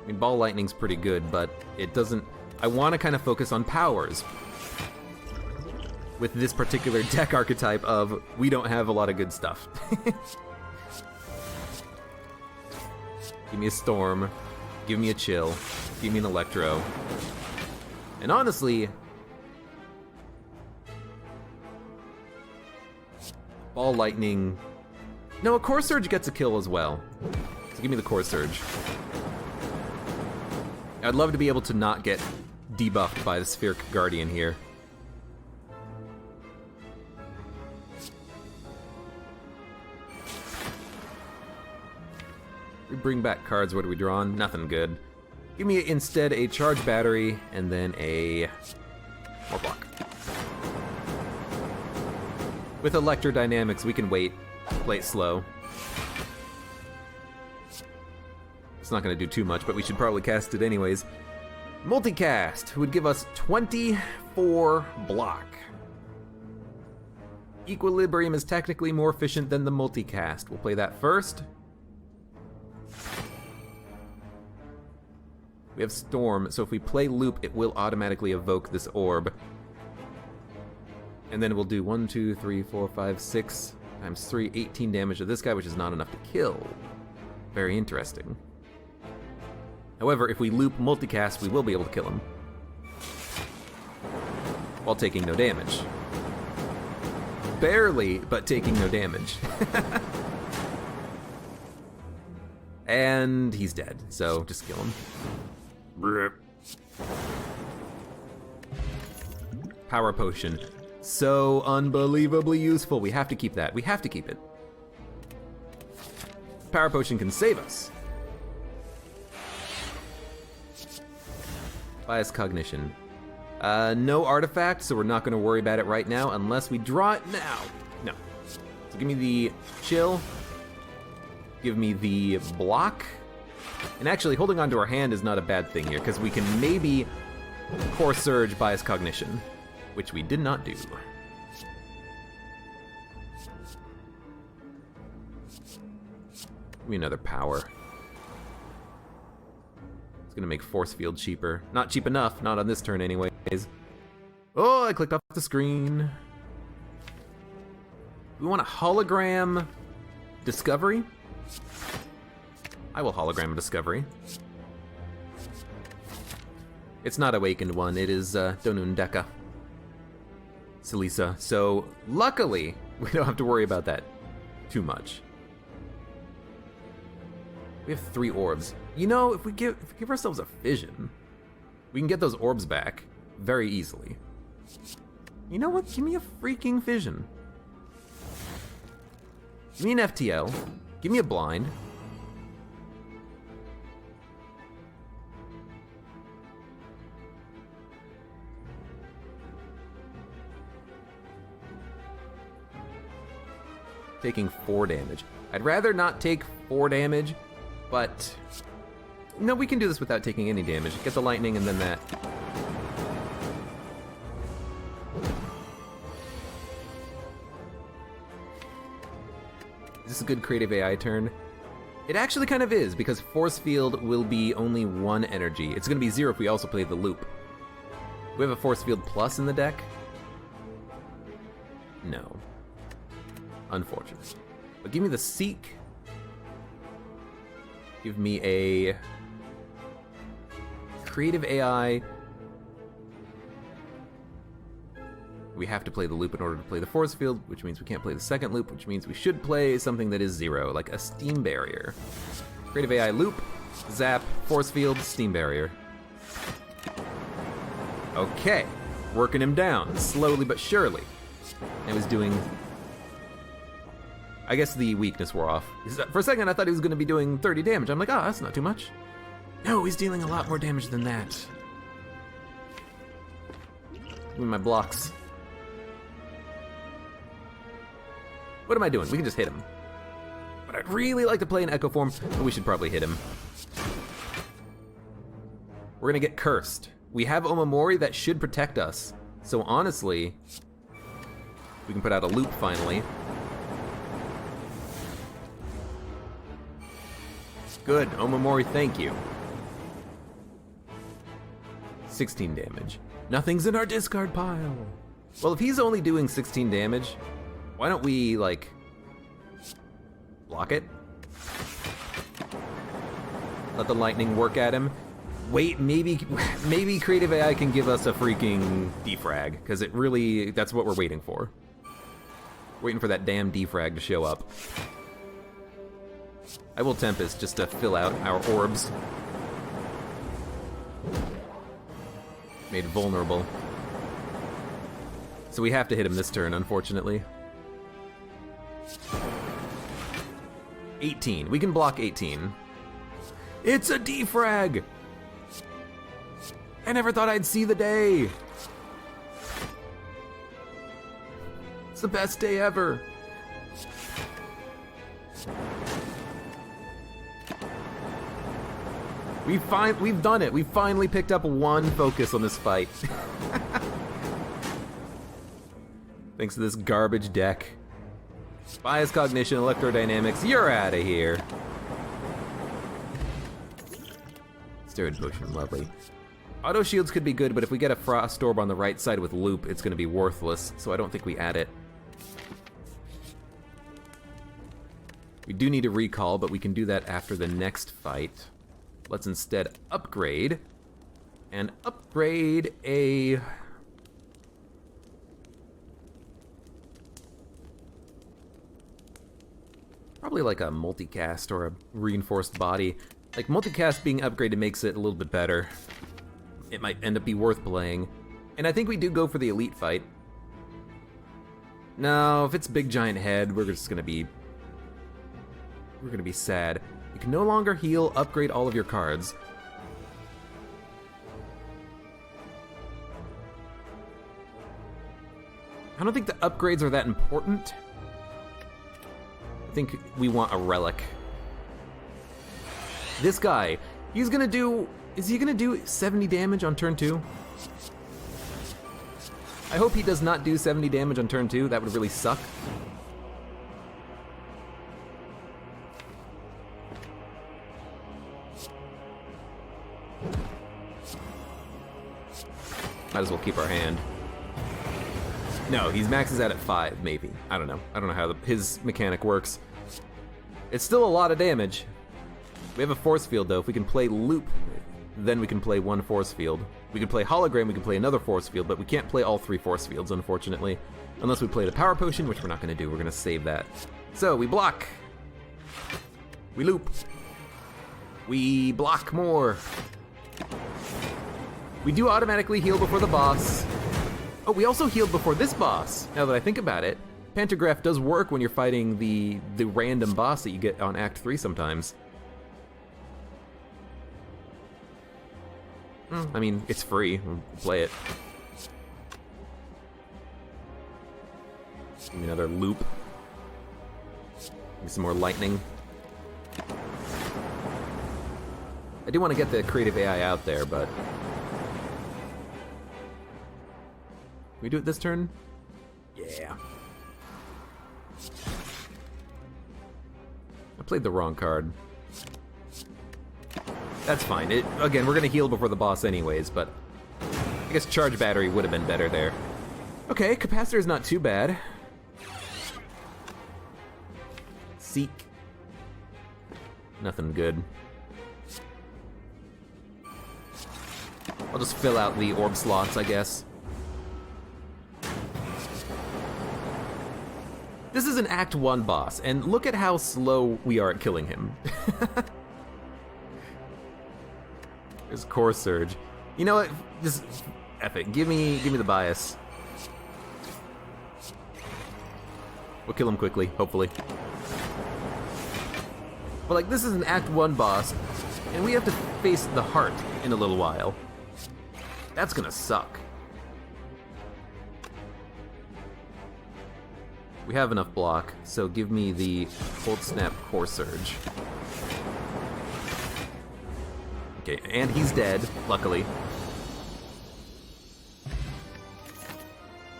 I mean, Ball Lightning's pretty good, but it doesn't... I want to kind of focus on powers. With this particular deck archetype of, we don't have a lot of good stuff. Give me a Storm. Give me a Chill. Give me an Electro. And honestly... Ball Lightning... No, a Core Surge gets a kill as well. So give me the Core Surge. I'd love to be able to not get debuffed by the Spheric Guardian here. We bring back cards, what are we drawing? Nothing good. Give me instead a Charge Battery, and then a... more block. With Electrodynamics, we can wait. Play it slow. It's not going to do too much, but we should probably cast it anyways. Multicast, who would give us 24 block. Equilibrium is technically more efficient than the multicast. We'll play that first. We have Storm, so if we play Loop, it will automatically evoke this orb. And then we'll do 1, 2, 3, 4, 5, 6 times 3, 18 damage to this guy, which is not enough to kill. Very interesting. However, if we Loop multicast, we will be able to kill him. While taking no damage. Barely, but taking no damage. And he's dead, so just kill him. Power Potion. So unbelievably useful. We have to keep that. We have to keep it. Power Potion can save us. Bias Cognition. No artifact, so we're not going to worry about it right now unless we draw it now. No. So give me the Chill. Give me the block. And actually, holding onto our hand is not a bad thing here, because we can maybe Core Surge Bias Cognition, which we did not do. Give me another power. It's gonna make Force Field cheaper. Not cheap enough, not on this turn anyways. Oh, I clicked off the screen. We want a hologram Discovery? I will hologram Discovery. It's not Awakened one, it is Donun Deka. Selisa. So, luckily, we don't have to worry about that too much. We have 3 orbs. You know, if we give ourselves a fission, we can get those orbs back very easily. You know what? Give me a freaking fission. Give me an FTL. Give me a blind. Taking 4 damage. I'd rather not take 4 damage, but no, we can do this without taking any damage. Get the lightning and then that. Is this a good creative AI turn? It actually kind of is, because Force Field will be only 1 energy. It's going to be 0 if we also play the Loop. We have a Force Field Plus in the deck? No. Unfortunate. But give me the Seek. Give me a creative AI. We have to play the Loop in order to play the Force Field, which means we can't play the second Loop, which means we should play something that is 0, like a Steam Barrier. Creative AI Loop, Zap, Force Field, Steam Barrier. Okay, working him down, slowly but surely. I was doing... I guess the weakness wore off. For a second, I thought he was going to be doing 30 damage. I'm like, oh, that's not too much. No, he's dealing a lot more damage than that. Give me my blocks. What am I doing? We can just hit him. But I'd really like to play an Echo Form, but we should probably hit him. We're going to get cursed. We have Omamori that should protect us. So honestly, we can put out a Loop finally. Good, Omamori, thank you. 16 damage. Nothing's in our discard pile. Well, if he's only doing 16 damage, why don't we, like, block it? Let the lightning work at him. Wait, maybe Creative AI can give us a freaking defrag, because it really, that's what we're waiting for. Waiting for that damn defrag to show up. I will Tempest just to fill out our orbs. Made vulnerable. So we have to hit him this turn, unfortunately. 18. We can block 18. It's a defrag! I never thought I'd see the day! It's the best day ever! We've done it. We finally picked up one focus on this fight. Thanks to this garbage deck. Bias cognition, electrodynamics, you're out of here. Steroid potion, lovely. Auto shields could be good, but if we get a frost orb on the right side with loop, it's gonna be worthless, so I don't think we add it. We do need a recall, but we can do that after the next fight. Let's instead upgrade, and upgrade a... probably like a multicast or a reinforced body. Like, multicast being upgraded makes it a little bit better. It might end up be worth playing. And I think we do go for the elite fight. No, if it's big giant head, we're just gonna be... we're gonna be sad. You can no longer heal, upgrade all of your cards. I don't think the upgrades are that important. I think we want a relic. This guy, he's gonna do... is he gonna do 70 damage on turn 2? I hope he does not do 70 damage on turn 2. That would really suck. Might as well keep our hand. No, he maxes out at 5, maybe. I don't know. I don't know how his mechanic works. It's still a lot of damage. We have a force field, though. If we can play loop, then we can play one force field. We can play hologram, we can play another force field, but we can't play all 3 force fields, unfortunately. Unless we play the power potion, which we're not going to do. We're going to save that. So, we block. We loop. We block more. We do automatically heal before the boss. Oh, we also healed before this boss, now that I think about it. Pantograph does work when you're fighting the random boss that you get on Act 3 sometimes. I mean, it's free. We'll play it. Give me another loop. Give me some more lightning. I do want to get the creative AI out there, but... Can we do it this turn? Yeah. I played the wrong card. That's fine. Again, we're gonna heal before the boss anyways, but I guess charge battery would have been better there. Okay, capacitor is not too bad. Seek. Nothing good. I'll just fill out the orb slots, I guess. This is an Act 1 boss, and look at how slow we are at killing him. There's Core Surge. You know what? Just F it. Give me the bias. We'll kill him quickly, hopefully. But like, this is an Act 1 boss, and we have to face the heart in a little while. That's gonna suck. We have enough block, so give me the Cold Snap Core Surge. Okay, and he's dead, luckily.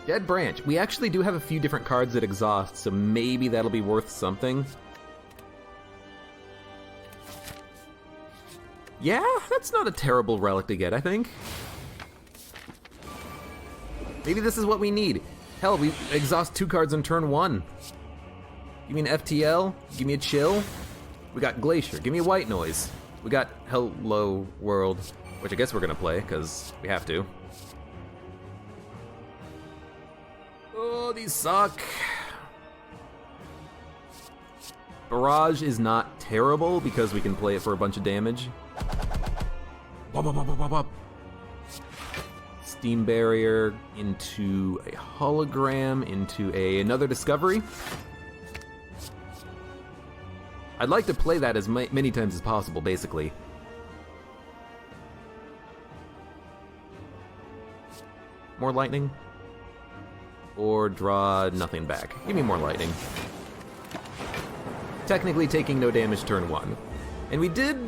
Dead Branch. We actually do have a few different cards that exhaust, so maybe that'll be worth something. Yeah, that's not a terrible relic to get, I think. Maybe this is what we need. Hell, we exhaust 2 cards on turn 1. Give me an FTL, give me a Chill. We got Glacier, give me a White Noise. We got Hello World, which I guess we're gonna play, because we have to. Oh, these suck. Barrage is not terrible, because we can play it for a bunch of damage. Wop, wop, wop, wop, wop. Steam Barrier into a Hologram, into another Discovery. I'd like to play that as many times as possible, basically. More lightning? Or draw nothing back. Give me more lightning. Technically taking no damage turn 1. And we did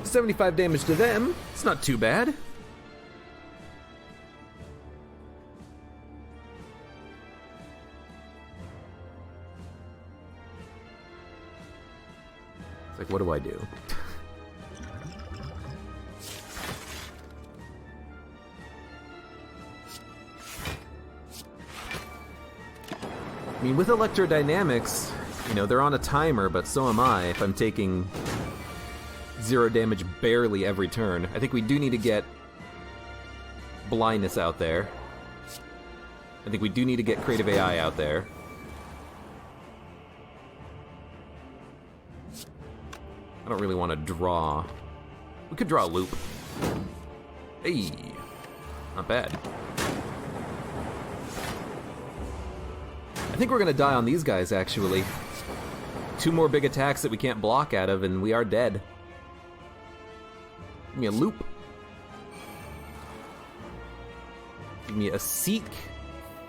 75 damage to them. It's not too bad. It's like, what do I do? I mean, with electrodynamics, you know, they're on a timer, but so am I if I'm taking 0 damage barely every turn. I think we do need to get blindness out there. I think we do need to get creative AI out there. I don't really want to draw. We could draw a loop. Hey, not bad. I think we're gonna die on these guys, actually. 2 more big attacks that we can't block out of, and we are dead. Give me a loop. Give me a Seek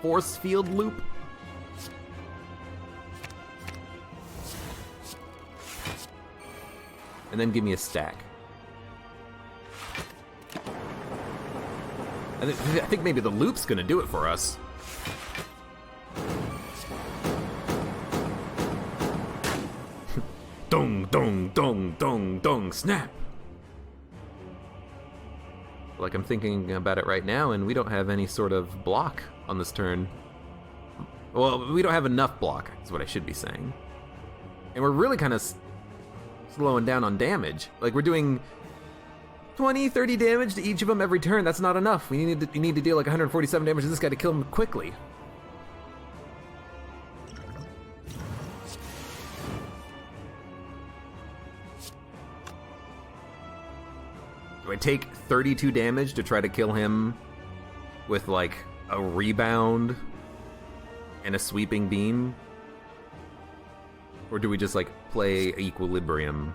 force field loop. And then give me a stack. I think maybe the loop's gonna do it for us. Dong, dong, dong, dong, dong, snap! Like, I'm thinking about it right now, and we don't have any sort of block on this turn. Well, we don't have enough block, is what I should be saying. And we're really kind of slowing down on damage. Like, we're doing 20, 30 damage to each of them every turn. That's not enough. We need to deal like 147 damage to this guy to kill him quickly. Do I take 32 damage to try to kill him with like a rebound and a sweeping beam? Or do we just like play equilibrium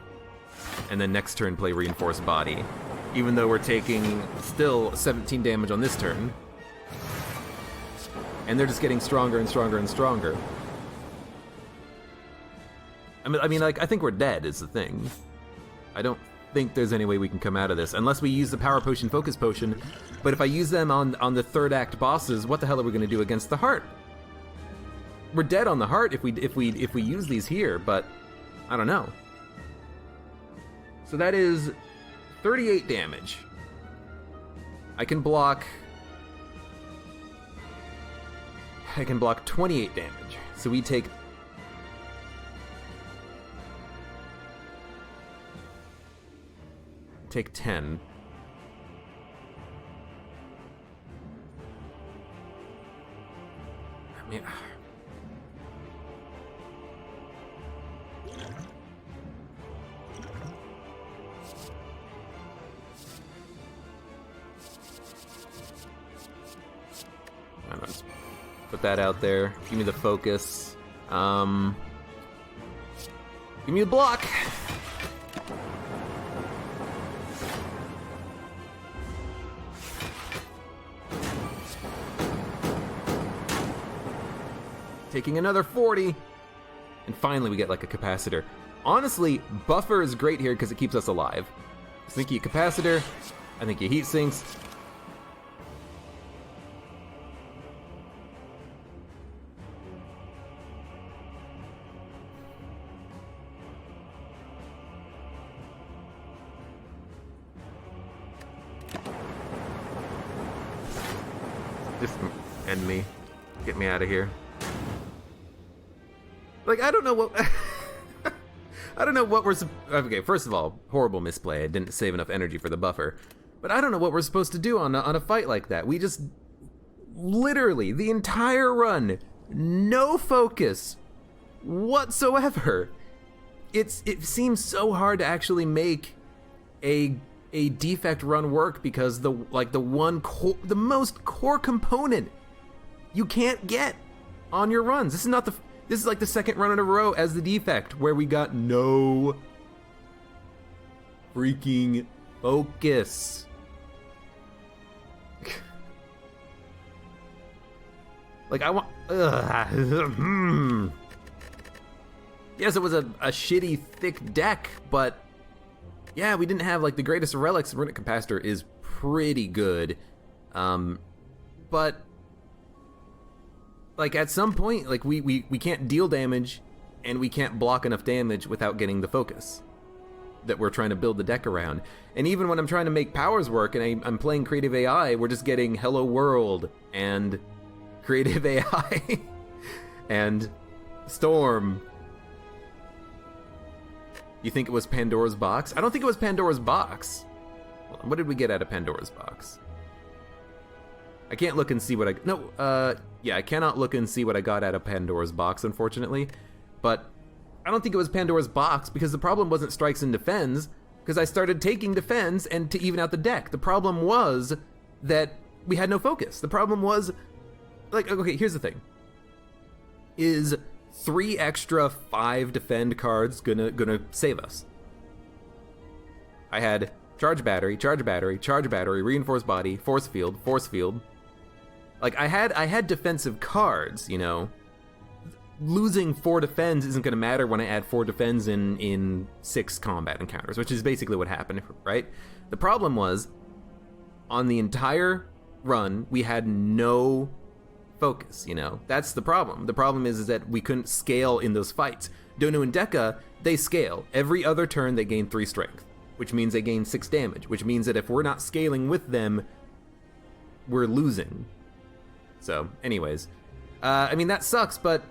and then next turn play reinforced body? Even though we're taking still 17 damage on this turn. And they're just getting stronger and stronger and stronger. I mean, like, I think we're dead is the thing. I don't think there's any way we can come out of this unless we use the power potion, focus potion. But if I use them on the third act bosses, what the hell are we going to do against the heart? We're dead on the heart if we use these here, but I don't know. So that is 38 damage. I can block 28 damage. So we take take 10. I mean, I don't know, just put that out there. Give me the focus. Give me the block. Taking another 40. And finally we get like a capacitor. Honestly, buffer is great here because it keeps us alive. I think you capacitor. I think you heat sinks. Just end me. Get me out of here. Like, I don't know what... I don't know what we're... Okay, first of all, horrible misplay. I didn't save enough energy for the buffer. But I don't know what we're supposed to do on a fight like that. We just... Literally, the entire run, no focus whatsoever. It seems so hard to actually make a defect run work because the most core component you can't get on your runs. This is like the second run in a row as the defect where we got no freaking focus. Like, I want... Yes, it was a shitty, thick deck, but yeah, we didn't have like the greatest of relics. Runic Capacitor is pretty good, but like at some point, like we can't deal damage, and we can't block enough damage without getting the focus that we're trying to build the deck around. And even when I'm trying to make powers work and I'm playing creative AI, we're just getting Hello World and creative AI and Storm. You think it was Pandora's box? I don't think it was Pandora's box. What did we get out of Pandora's box? I can't look and see what yeah, I cannot look and see what I got out of Pandora's box, unfortunately. But I don't think it was Pandora's box, because the problem wasn't strikes and defends, because I started taking defends and to even out the deck. The problem was that we had no focus. The problem was, like, okay, here's the thing. Is 3 extra 5 defend cards gonna save us? I had charge battery, charge battery, charge battery, reinforced body, force field, force field. Like I had defensive cards, you know. Losing 4 defends isn't gonna matter when I add 4 defends in 6 combat encounters, which is basically what happened, right? The problem was, on the entire run, we had no focus, you know? That's the problem. The problem is that we couldn't scale in those fights. Dono and Deka, they scale. Every other turn they gain 3 strength, which means they gain 6 damage, which means that if we're not scaling with them, we're losing. So, anyways. I mean, that sucks, but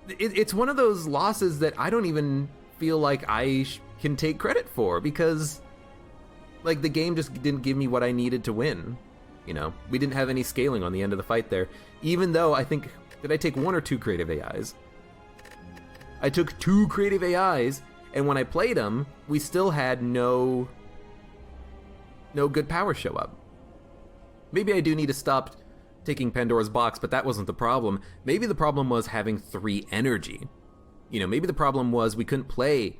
it's one of those losses that I don't even feel like I can take credit for, because, like, the game just didn't give me what I needed to win. You know, we didn't have any scaling on the end of the fight there. Even though I think, did I take 1 or 2 creative AIs? I took 2 creative AIs, and when I played them, we still had no good power show up. Maybe I do need to stop taking Pandora's box, but that wasn't the problem. Maybe the problem was having 3 energy. You know, maybe the problem was we couldn't play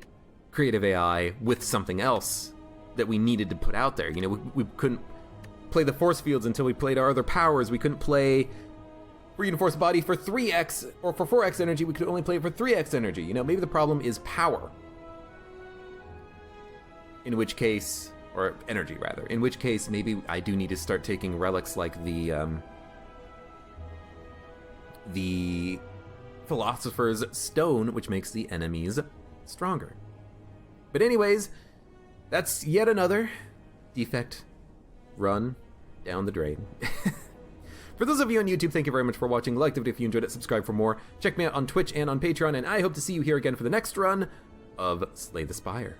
creative AI with something else that we needed to put out there. You know, we couldn't play the force fields until we played our other powers. We couldn't play reinforced body for 3x or for 4x energy. We could only play it for 3x energy. You know, maybe the problem is power. In which case, or energy rather, in which case maybe I do need to start taking relics like the Philosopher's Stone, which makes the enemies stronger. But anyways, that's yet another defect run down the drain. For those of you on YouTube, thank you very much for watching. Like the video if you enjoyed it, subscribe for more. Check me out on Twitch and on Patreon, and I hope to see you here again for the next run of Slay the Spire.